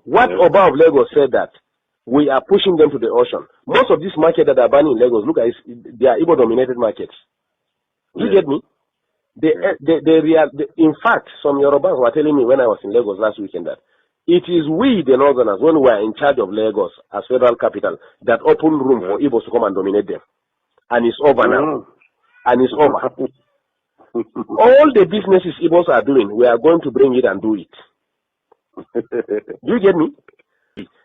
What Oba of Lagos said that we are pushing them to the ocean. Most of these markets that are banning in Lagos, look at it, they are Igbo-dominated markets. You get me? In fact, some Yorubas were telling me when I was in Lagos last weekend that it is we, the Northerners, when we are in charge of Lagos as federal capital, that open room for Igbos to come and dominate them. And it's over now. And it's over. All the businesses Igbos are doing, we are going to bring it and do it. Do you get me?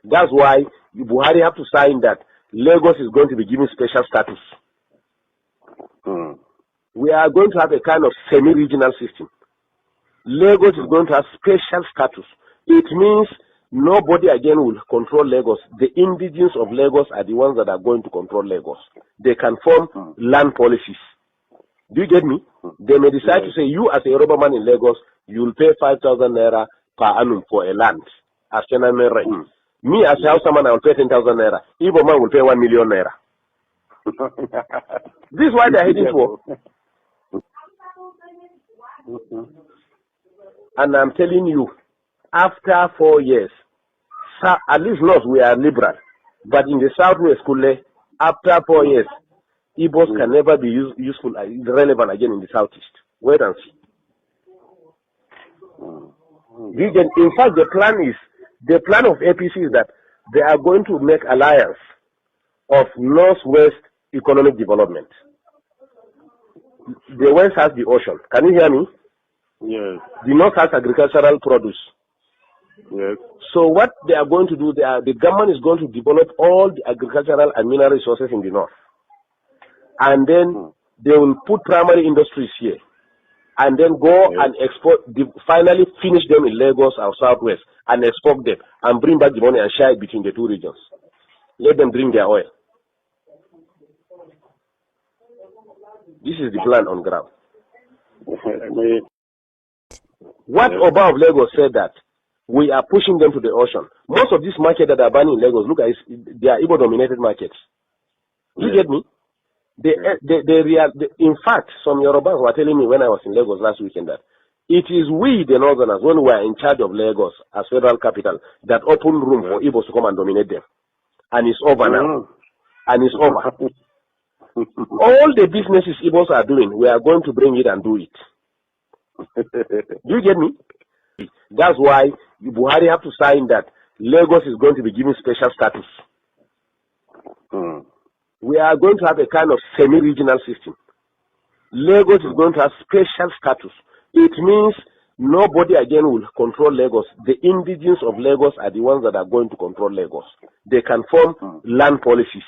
That's why Buhari have to sign that Lagos is going to be given special status. We are going to have a kind of semi-regional system. Lagos is going to have special status. It means nobody again will control Lagos. The indigenes of Lagos are the ones that are going to control Lagos. They can form land policies. Do you get me? They may decide to say, you as a Yoruba man in Lagos, you will pay 5,000 naira per annum for a land. As rent. Me as a Hausa man, I will pay 10,000 naira. Igbo man will pay 1 million naira. This is why they are heading for. And I'm telling you, after 4 years, at least not we are liberal, but in the southwest, after 4 years, Igbos can never be useful, relevant again in the southeast. Wait and see. In fact, the plan of APC is that they are going to make alliance of northwest economic development. The west has the ocean. Can you hear me? Yes. The north has agricultural produce. Yes. So what they are going to do, the government is going to develop all the agricultural and mineral resources in the north. And then they will put primary industries here. And then go and export, finally finish them in Lagos or Southwest and export them and bring back the money and share it between the two regions. Let them drink their oil. This is the plan on ground. What Oba of Lagos said that we are pushing them to the ocean. Most of these markets that are banning in Lagos, look at it, they are Igbo-dominated markets. You get me? In fact, some Yorubas were telling me when I was in Lagos last weekend that it is we, the Northerners, when we are in charge of Lagos as federal capital, that open room for Igbos to come and dominate them. And it's over now. And it's over. All the businesses Igbos are doing, we are going to bring it and do it. Do you get me? That's why Buhari have to sign that Lagos is going to be given special status. We are going to have a kind of semi-regional system. Lagos is going to have special status. It means nobody again will control Lagos. The indigenes of Lagos are the ones that are going to control Lagos. They can form land policies.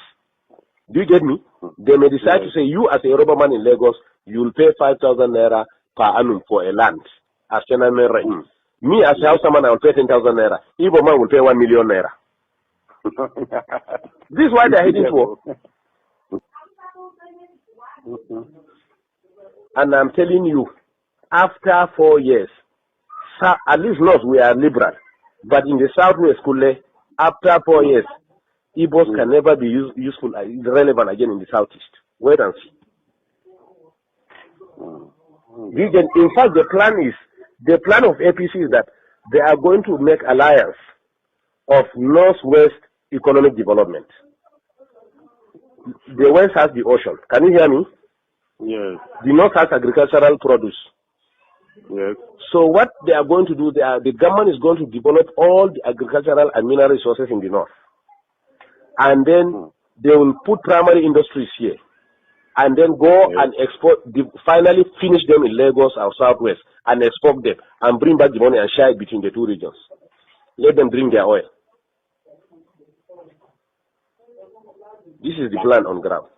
Do you get me? They may decide to say, you as a Yoruba man in Lagos, you will pay 5,000 naira per annum for a land. As rent. Me as a Hausa man, I will pay 10,000 naira. Igbo man will pay 1 million naira. This is why they are heading for. And I'm telling you, after 4 years, at least not we are liberal, but in the southwest, after 4 years, Igbos can never be useful, relevant again in the southeast. Wait and see. In fact, the plan of APC is that they are going to make alliance of northwest economic development. The west has the ocean. Can you hear me? Yes. The north has agricultural produce. Yes. So what they are going to do, the government is going to develop all the agricultural and mineral resources in the north. And then they will put primary industries here. And then go and export, finally finish them in Lagos or Southwest and export them and bring back the money and share it between the two regions. Let them drink their oil. This is the plan on ground.